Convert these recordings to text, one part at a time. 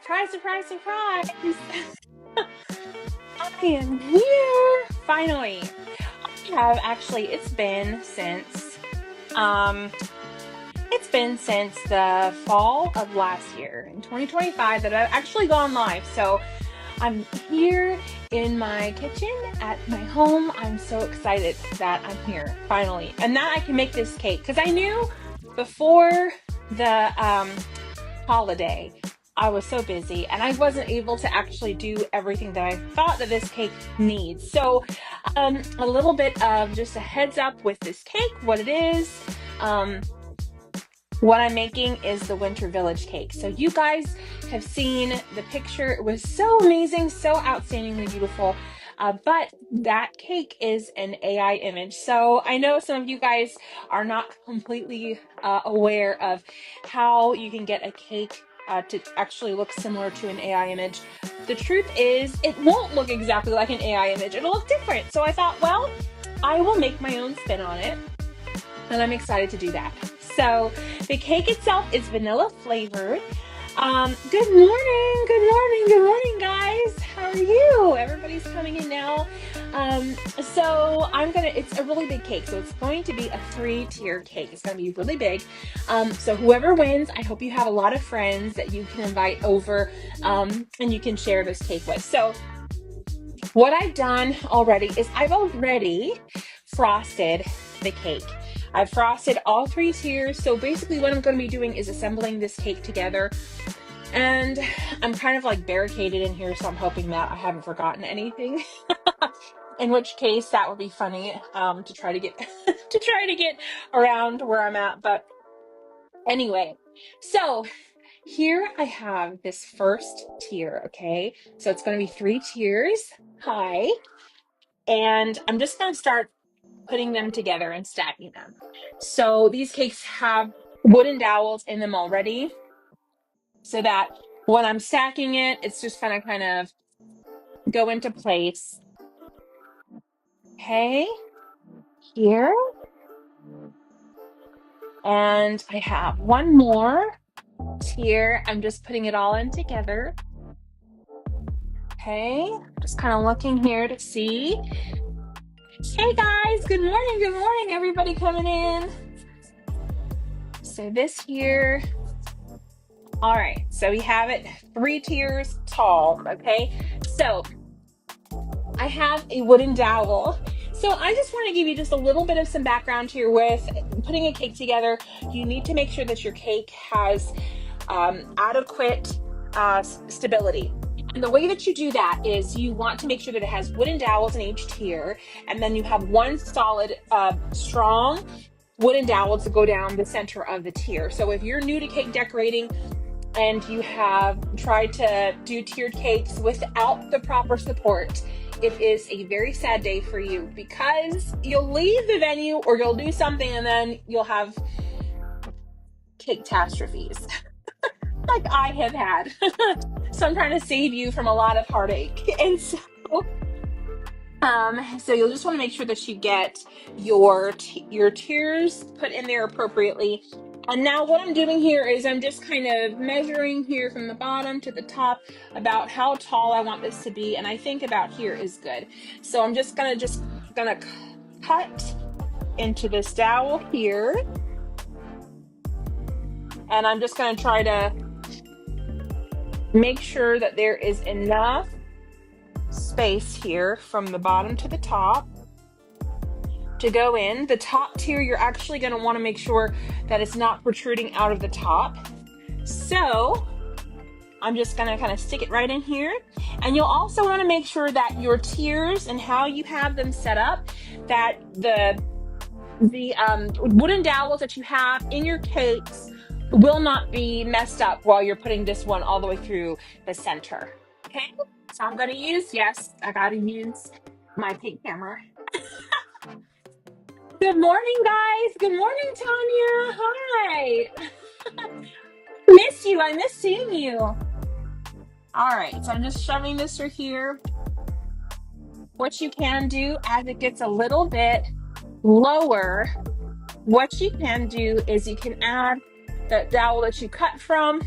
Surprise, surprise, surprise! I am here! Finally. I have actually, um, it's been since the fall of last year in 2025 that I've actually gone live. So I'm here in my kitchen at my home. I'm so excited that I'm here finally, and that I can make this cake because I knew before the holiday I was so busy and I wasn't able to actually do everything that I thought that this cake needs. So a little bit of just a heads up with this cake, what it is. What I'm making is the Winter Village cake. So you guys have seen the picture. It was so amazing, so outstandingly beautiful. But that cake is an AI image. So I know some of you guys are not completely aware of how you can get a cake to actually look similar to an AI image. The truth is, it won't look exactly like an AI image. It'll look different. So I thought, well, I will make my own spin on it. And I'm excited to do that. So the cake itself is vanilla flavored. Good morning, good morning, good morning, guys. How are you? Everybody's coming in now. It's a really big cake. So it's going to be a 3-tier cake. It's going to be really big. So whoever wins, I hope you have a lot of friends that you can invite over and you can share this cake with. So what I've done already is I've already frosted the cake. I've frosted all 3 tiers. So basically what I'm going to be doing is assembling this cake together. And I'm kind of like barricaded in here, so I'm hoping that I haven't forgotten anything. In which case that would be funny to try to get to get around where I'm at. But anyway, so here I have this first tier, okay? So it's going to be 3 tiers. Hi. And I'm just going to start putting them together and stacking them. So these cakes have wooden dowels in them already, so that when I'm stacking it, it's just gonna kind of go into place. Okay, here. And I have one more tier. I'm just putting it all in together. Okay, just kind of looking here to see. Hey guys, good morning, everybody coming in. So this here. All right, so we have it 3 tiers tall, okay? So I have a wooden dowel. So I just want to give you just a little bit of some background here with putting a cake together. You need to make sure that your cake has adequate stability. And the way that you do that is you want to make sure that it has wooden dowels in each tier, and then you have one solid, strong wooden dowel to go down the center of the tier. So if you're new to cake decorating, and you have tried to do tiered cakes without the proper support, it is a very sad day for you, because you'll leave the venue or you'll do something and then you'll have cake catastrophes like I have had. So I'm trying to save you from a lot of heartache. And so you'll just want to make sure that you get your tiers put in there appropriately. And now what I'm doing here is I'm just kind of measuring here from the bottom to the top about how tall I want this to be. And I think about here is good. So I'm just gonna cut into this dowel here. And I'm just gonna try to make sure that there is enough space here from the bottom to the top to go in. The top tier, you're actually going to want to make sure that it's not protruding out of the top. So I'm just going to kind of stick it right in here. And you'll also want to make sure that your tiers and how you have them set up, that the wooden dowels that you have in your cakes will not be messed up while you're putting this one all the way through the center. Okay, so I'm going to use, yes, I got to use my cake camera. Good morning, guys. Good morning, Tanya. Hi. Miss you. I miss seeing you. All right, so I'm just shoving this through here. What you can do as it gets a little bit lower, what you can do is you can add the dowel that you cut from.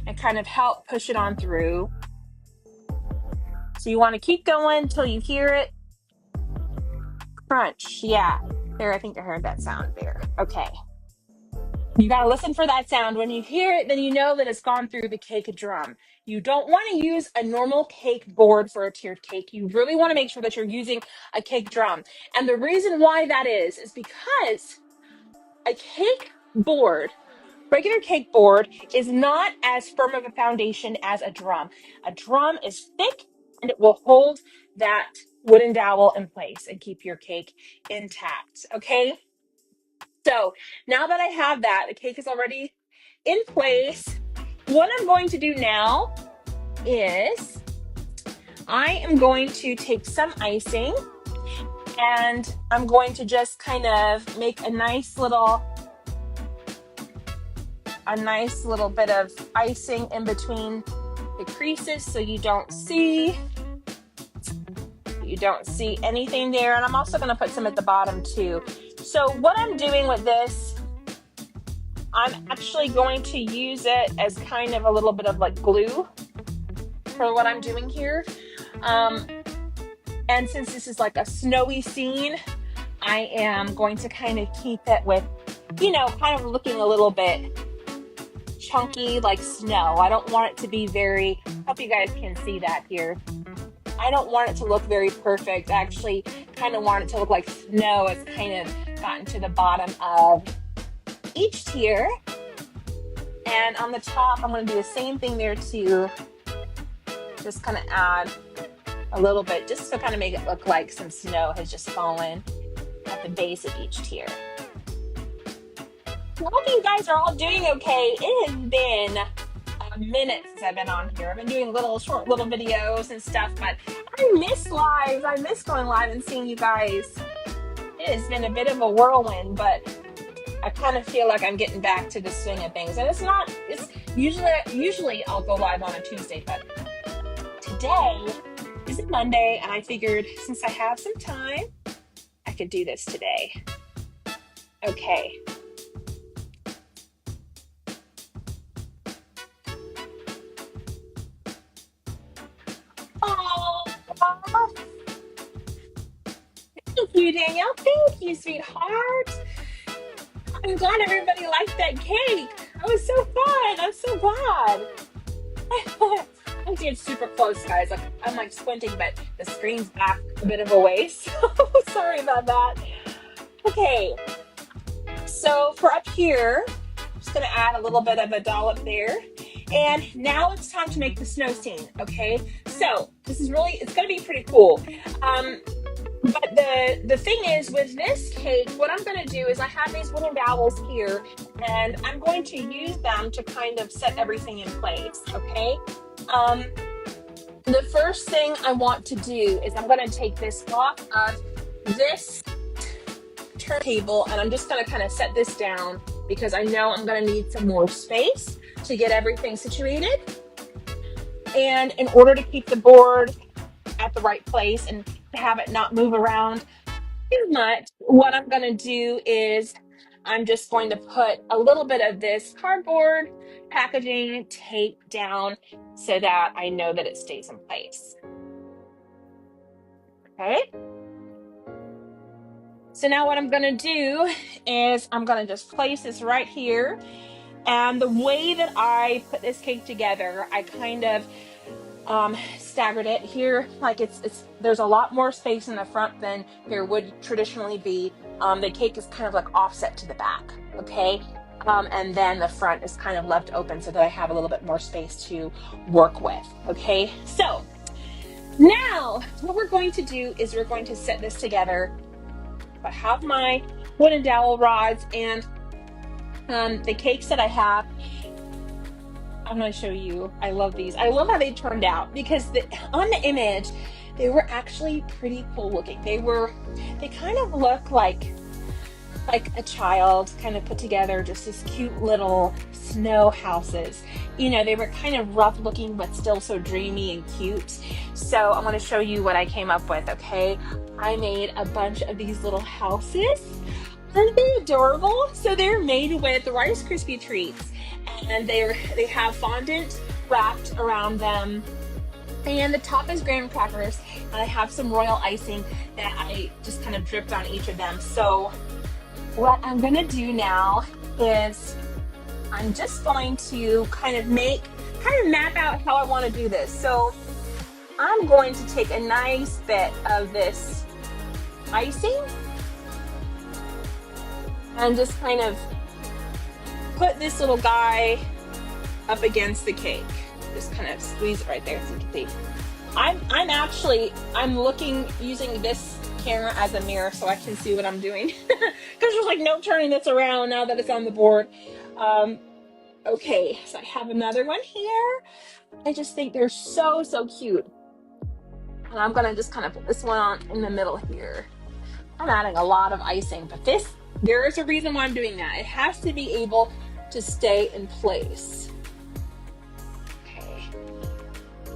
and kind of help push it on through. So you want to keep going until you hear it crunch. Yeah, there, I think I heard that sound there. Okay. You got to listen for that sound. When you hear it, then you know that it's gone through the cake drum. You don't want to use a normal cake board for a tiered cake. You really want to make sure that you're using a cake drum. And the reason why that is because a cake board, regular cake board, is not as firm of a foundation as a drum. A drum is thick and it will hold that wooden dowel in place and keep your cake intact. Okay. So now that I have that, the cake is already in place. What I'm going to do now is I am going to take some icing and I'm going to just kind of make a nice little bit of icing in between the creases so you don't see anything there. And I'm also going to put some at the bottom too. So what I'm doing with this, I'm actually going to use it as kind of a little bit of like glue for what I'm doing here. And since this is like a snowy scene, I am going to kind of keep it with, kind of looking a little bit chunky like snow. I don't want it to be hope you guys can see that here. I don't want it to look very perfect. I actually kind of want it to look like snow. It's kind of gotten to the bottom of each tier. And on the top, I'm going to do the same thing there too. Just kind of add a little bit, just to kind of make it look like some snow has just fallen at the base of each tier. I hope you guys are all doing okay. It has been a minute since I've been on here. I've been doing short little videos and stuff, but I miss lives. I miss going live and seeing you guys. It has been a bit of a whirlwind, but I kind of feel like I'm getting back to the swing of things. And it's usually I'll go live on a Tuesday, but today is a Monday, and I figured since I have some time, I could do this today. Okay. Oh, thank you, Danielle. Thank you, sweetheart. I'm glad everybody liked that cake. That was so fun. I'm so glad. I'm getting super close, guys. I'm like squinting, but the screen's back a bit of a ways. So sorry about that. Okay. So for up here, I'm just going to add a little bit of a dollop there. And now it's time to make the snow scene, okay? So it's going to be pretty cool. But the thing is, with this cake, what I'm going to do is I have these wooden dowels here, and I'm going to use them to kind of set everything in place, okay? The first thing I want to do is I'm going to take this off of this turntable, and I'm just going to kind of set this down because I know I'm going to need some more space to get everything situated. And in order to keep the board at the right place and to have it not move around too much, what I'm going to do is I'm just going to put a little bit of this cardboard packaging tape down so that I know that it stays in place. Okay. So now what I'm going to do is I'm going to just place this right here. And the way that I put this cake together, I kind of staggered it here. Like there's a lot more space in the front than there would traditionally be. The cake is kind of like offset to the back, okay? And then the front is kind of left open so that I have a little bit more space to work with, okay? So now what we're going to do is we're going to set this together. I have my wooden dowel rods and the cakes that I have. I'm going to show you. I love these. I love how they turned out because on the image, they were actually pretty cool looking. They kind of look like a child kind of put together just this cute little snow houses. They were kind of rough looking, but still so dreamy and cute. So I'm going to show you what I came up with, okay? I made a bunch of these little houses. Aren't they adorable? So they're made with Rice Krispie treats, and they have fondant wrapped around them, and the top is graham crackers, and I have some royal icing that I just kind of dripped on each of them. So what I'm gonna do now is I'm just going to kind of map out how I want to do this. So I'm going to take a nice bit of this icing and just kind of put this little guy up against the cake. Just kind of squeeze it right there so you can see. I'm looking, using this camera as a mirror so I can see what I'm doing, because there's like no turning this around now that it's on the board. Okay, so I have another one here. I just think they're so cute, and I'm gonna just kind of put this one on in the middle here. I'm adding a lot of icing, but there is a reason why I'm doing that. It has to be able to stay in place. Okay,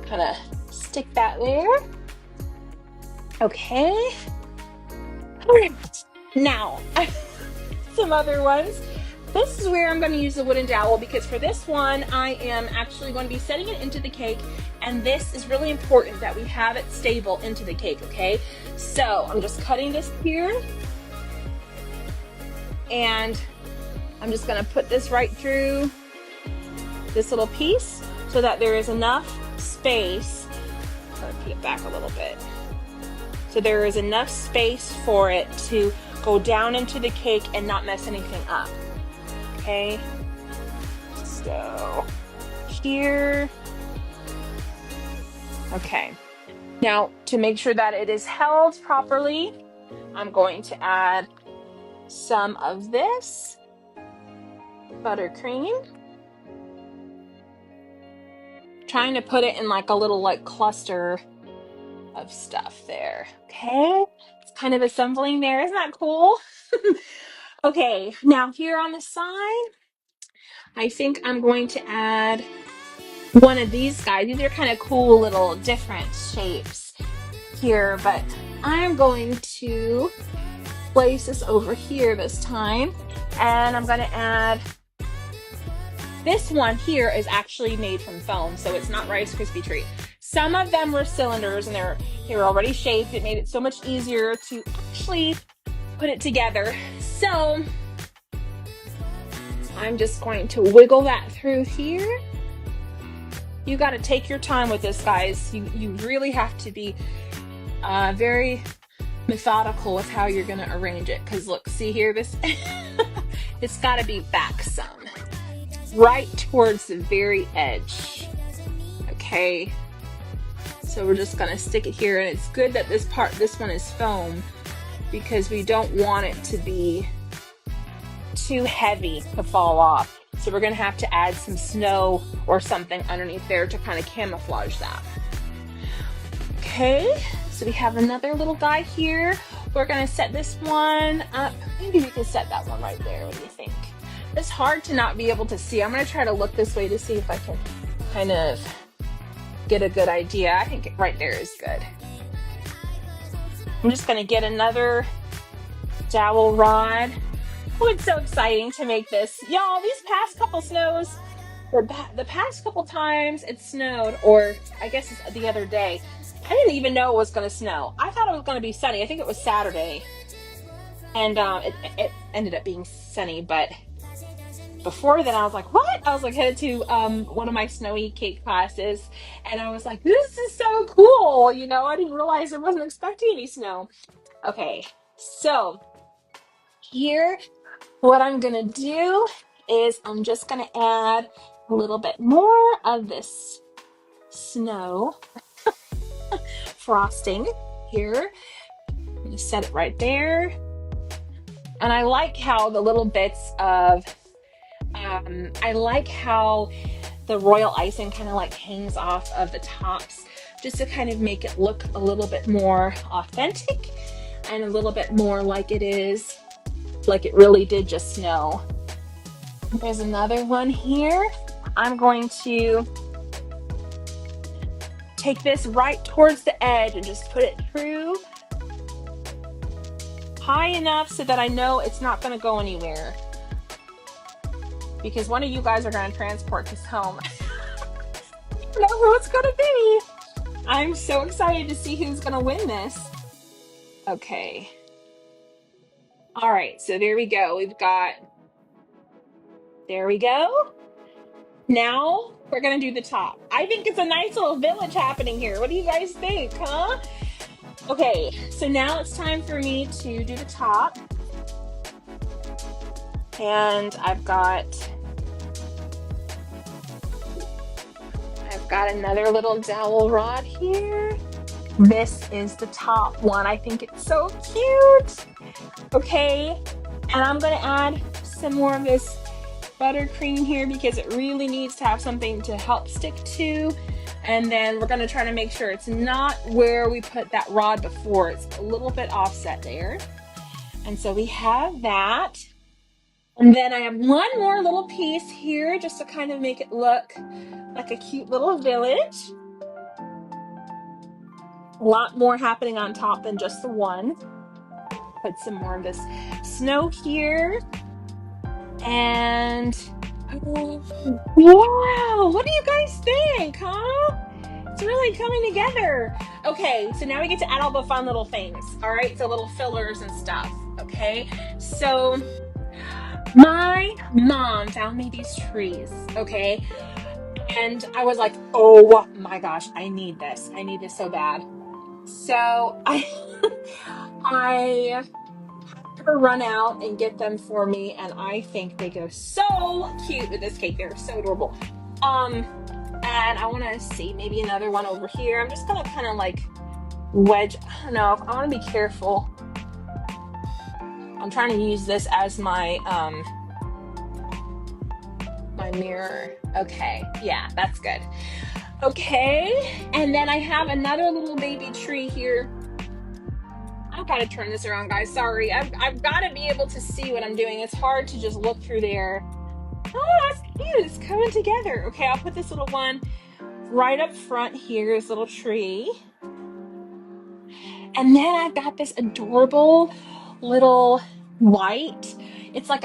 kind of stick that there. Okay. All right. Now, some other ones. This is where I'm going to use the wooden dowel, because for this one, I am actually going to be setting it into the cake, and this is really important that we have it stable into the cake, okay? So I'm just cutting this here, and I'm just going to put this right through this little piece so that there is enough space. I'm going to put it back a little bit. So there is enough space for it to go down into the cake and not mess anything up. Okay, so here. Okay, now to make sure that it is held properly, I'm going to add some of this buttercream. Trying to put it in like a little cluster of stuff there. Okay, it's kind of assembling there. Isn't that cool? Okay, now here on the side, I think I'm going to add one of these guys. These are kind of cool little different shapes here, but I'm going to place this over here this time, and I'm going to add this one here. Is actually made from foam, so it's not Rice Krispie treat. Some of them were cylinders and they're already shaped. It made it so much easier to actually put it together. So I'm just going to wiggle that through here. You got to take your time with this, guys. You really have to be very methodical with how you're going to arrange it, because look, see here, this it's got to be back some, right towards the very edge. Okay, so we're just going to stick it here, and it's good that this one is foam, because we don't want it to be too heavy to fall off. So we're going to have to add some snow or something underneath there to kind of camouflage that. Okay, so we have another little guy here. We're going to set this one up. Maybe we can set that one right there. What do you think? It's hard to not be able to see. I'm going to try to look this way to see if I can kind of get a good idea. I think right there is good. I'm just going to get another dowel rod. Oh, it's so exciting to make this. Y'all, these past couple snows, the past couple times it snowed, or I guess it's the other day, I didn't even know it was going to snow. I thought it was going to be sunny. I think it was Saturday, and it ended up being sunny, but before then I was like, what? I was like headed to one of my snowy cake classes, and I was like, this is so cool. You know, I didn't realize I wasn't expecting any snow. Okay, so here, what I'm gonna do is I'm just gonna add a little bit more of this snow frosting here. I'm gonna set it right there. And I like how the little bits of, I like how the royal icing kind of hangs off of the tops, just to kind of make it look a little bit more authentic and a little bit more like it really did just snow. There's another one here. I'm going to take this right towards the edge and just put it through. high enough so that I know it's not going to go anywhere. Because one of you guys are going to transport this home. I don't know who it's going to be. I'm so excited to see who's going to win this. Okay. All right, so there we go. There we go. Now we're going to do the top. I think it's a nice little village happening here. What do you guys think, huh? Okay, so now it's time for me to do the top. And I've got another little dowel rod here. This is the top one. I think it's so cute. Okay, and I'm gonna add some more of this buttercream here because it really needs to have something to help stick to. And then we're gonna try to make sure it's not where we put that rod before. It's a little bit offset there. And so we have that. And then I have one more little piece here just to kind of make it look like a cute little village. A lot more happening on top than just the one. Put some more of this snow here. And wow, what do you guys think, huh? It's really coming together. Okay, so now we get to add all the fun little things. All right, so little fillers and stuff. Okay, so my mom found me these trees. Okay, and I was like, oh my gosh, I need this. I need this so bad. So I had her run out and get them for me, and I think they go so cute with this cake. They're so adorable. And I want to see maybe another one over here. I'm just gonna kind of like wedge. I don't know. I want to be careful. I'm trying to use this as my my mirror. Okay, yeah, that's good. Okay, and then I have another little baby tree here. I've got to turn this around, guys. Sorry, I've got to be able to see what I'm doing. It's hard to just look through there. Oh, that's cute. It's coming together. Okay, I'll put this little one right up front here, this little tree. And then I've got this adorable little white. It's like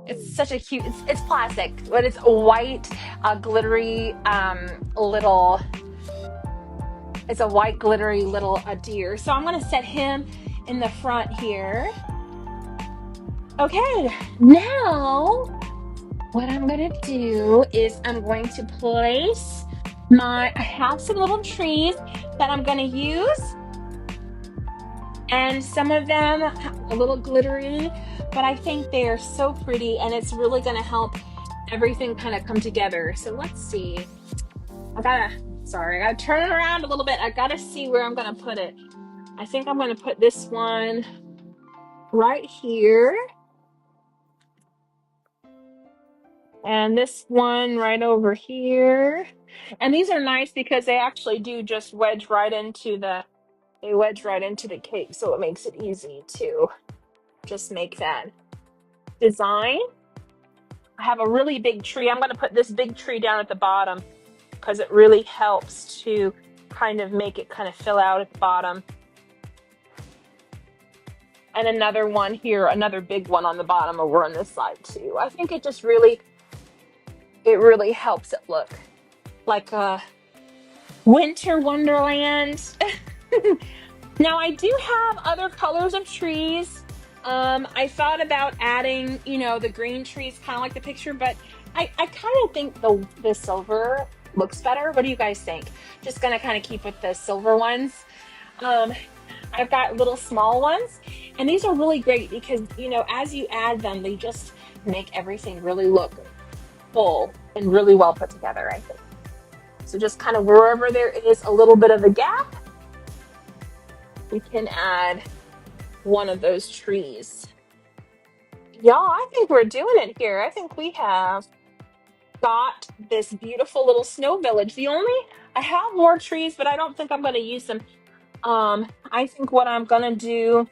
it's such a cute, it's plastic, but it's a white, glittery little, it's a white glittery little deer. So I'm gonna set him in the front here. Okay, now what I'm gonna do is I'm going to place I have some little trees that I'm gonna use, and some of them a little glittery, but I think they are so pretty and it's really gonna help everything kind of come together. So let's see. I gotta turn it around a little bit. I gotta see where I'm gonna put it. I think I'm gonna put this one right here. And this one right over here. And these are nice because they actually do just wedge right into the cake, so it makes it easy to just make that design. I have a really big tree. I'm going to put this big tree down at the bottom because it really helps to kind of make it kind of fill out at the bottom. And another one here, another big one on the bottom over on this side too. I think it just really helps it look like a winter wonderland. Now I do have other colors of trees. I thought about adding, the green trees, kind of like the picture, but I kind of think the silver looks better. What do you guys think? Just gonna kind of keep with the silver ones. I've got little small ones, and these are really great because, as you add them, they just make everything really look full and really well put together, I think. So just kind of wherever there is a little bit of a gap, we can add one of those trees. Y'all, I think we're doing it here. I think we have got this beautiful little snow village. I have more trees, but I don't think I'm going to use them. I think what I'm going to do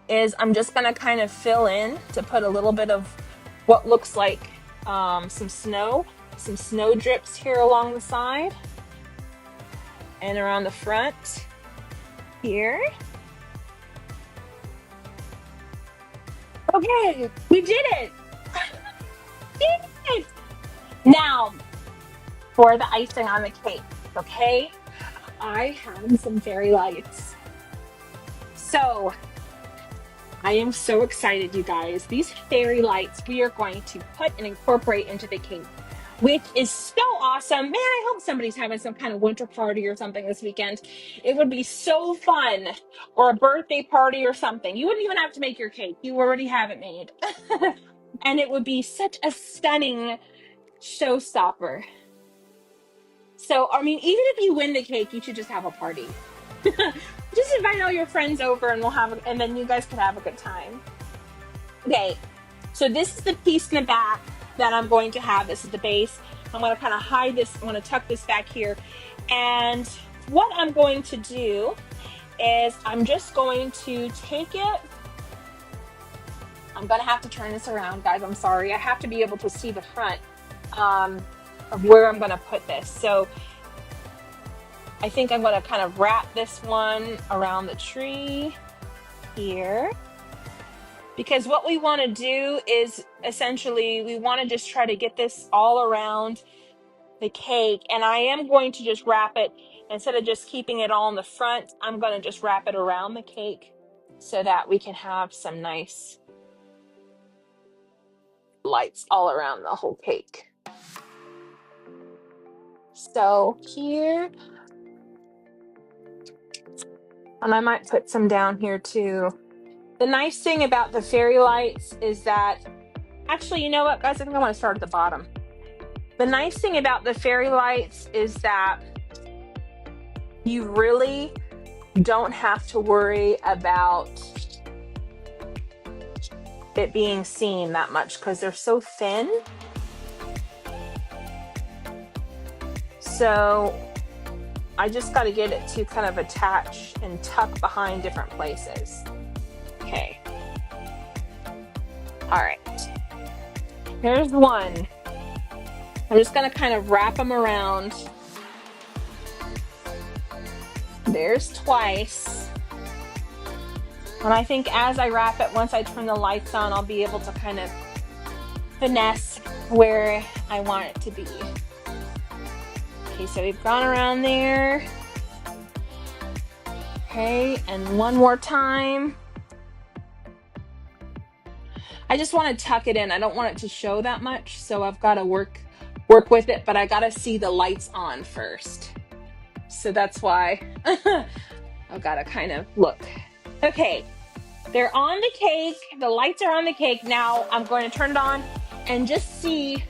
is I'm just going to kind of fill in to put a little bit of what looks like some snow drips here along the side and around the front here. Okay, we did it. Did it. Now, for the icing on the cake, okay? I have some fairy lights. So, I am so excited, you guys. These fairy lights we are going to put and incorporate into the cake, which is so awesome. Man, I hope somebody's having some kind of winter party or something this weekend. It would be so fun. Or a birthday party or something. You wouldn't even have to make your cake. You already have it made. And it would be such a stunning showstopper. So, I mean, even if you win the cake, you should just have a party. Just invite all your friends over and and then you guys could have a good time. Okay, so this is the piece in the back that I'm going to have. This is the base. I'm going to kind of hide this. I'm going to tuck this back here. And what I'm going to do is I'm just going to take it. I'm going to have to turn this around, guys. I'm sorry. I have to be able to see the front of where I'm going to put this. So I think I'm going to kind of wrap this one around the tree here. Because what we want to do is essentially we want to just try to get this all around the cake. And I am going to just wrap it, instead of just keeping it all in the front, I'm going to just wrap it around the cake so that we can have some nice lights all around the whole cake. So here, and I might put some down here too. The nice thing about the fairy lights is that, actually, you know what, guys, I think I want to start at the bottom. The nice thing about the fairy lights is that you really don't have to worry about it being seen that much because they're so thin. So I just got to get it to kind of attach and tuck behind different places. Okay. All right. Here's one. I'm just going to kind of wrap them around. There's twice. And I think as I wrap it, once I turn the lights on, I'll be able to kind of finesse where I want it to be. Okay, so we've gone around there. Okay, and one more time. I just want to tuck it in. I don't want it to show that much, so I've got to work with it, but I got to see the lights on first. So that's why I've got to kind of look. Okay, they're on the cake. The lights are on the cake. Now I'm going to turn it on and just see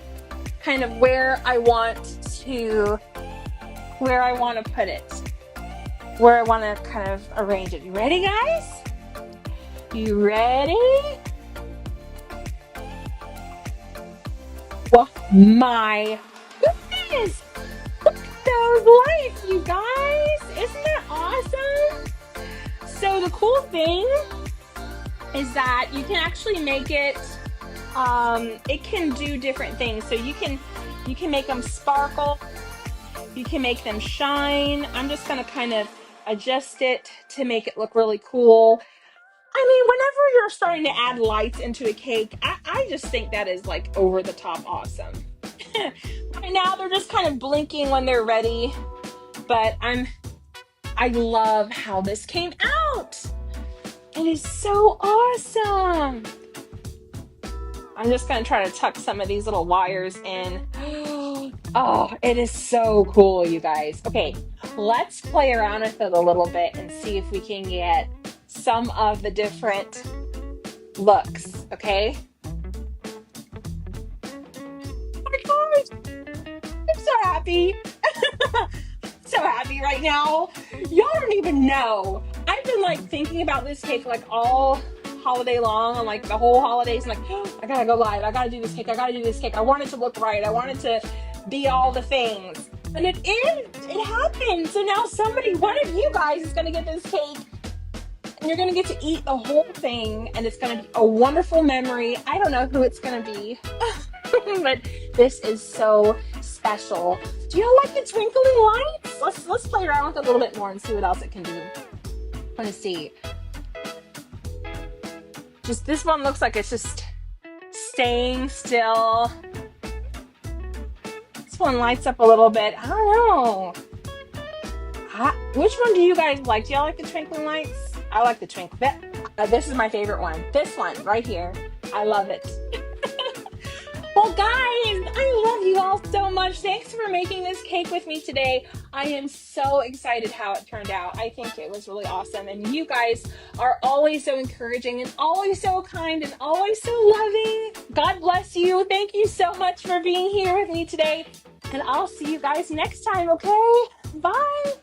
kind of where I want to put it, where I want to kind of arrange it. You ready, guys? You ready? Oh my goodness! Look at those lights, you guys! Isn't that awesome? So the cool thing is that you can actually make it, it can do different things. So you can make them sparkle, you can make them shine. I'm just gonna kind of adjust it to make it look really cool. I mean, whenever you're starting to add lights into a cake, I just think that is like over the top awesome. Right now they're just kind of blinking when they're ready, but I love how this came out. It is so awesome. I'm just gonna try to tuck some of these little wires in. Oh, it is so cool, you guys. Okay, let's play around with it a little bit and see if we can get some of the different looks, okay? Oh my gosh, I'm so happy. So happy right now. Y'all don't even know. I've been like thinking about this cake like all holiday long, and like the whole holidays. I'm like, oh, I gotta go live. I gotta do this cake. I gotta do this cake. I want it to look right. I want it to be all the things. And it is. It happened. So now one of you guys is gonna get this cake. And you're gonna get to eat the whole thing, and it's gonna be a wonderful memory. I don't know who it's gonna be, but this is so special. Do y'all like the twinkling lights? Let's play around with it a little bit more and see what else it can do. I want to see. Just this one looks like it's just staying still. This one lights up a little bit. I don't know. Which one do you guys like? Do y'all like the twinkling lights? I like the twinkle. This is my favorite one. This one right here. I love it. Well, guys, I love you all so much. Thanks for making this cake with me today. I am so excited how it turned out. I think it was really awesome. And you guys are always so encouraging and always so kind and always so loving. God bless you. Thank you so much for being here with me today. And I'll see you guys next time, okay? Bye.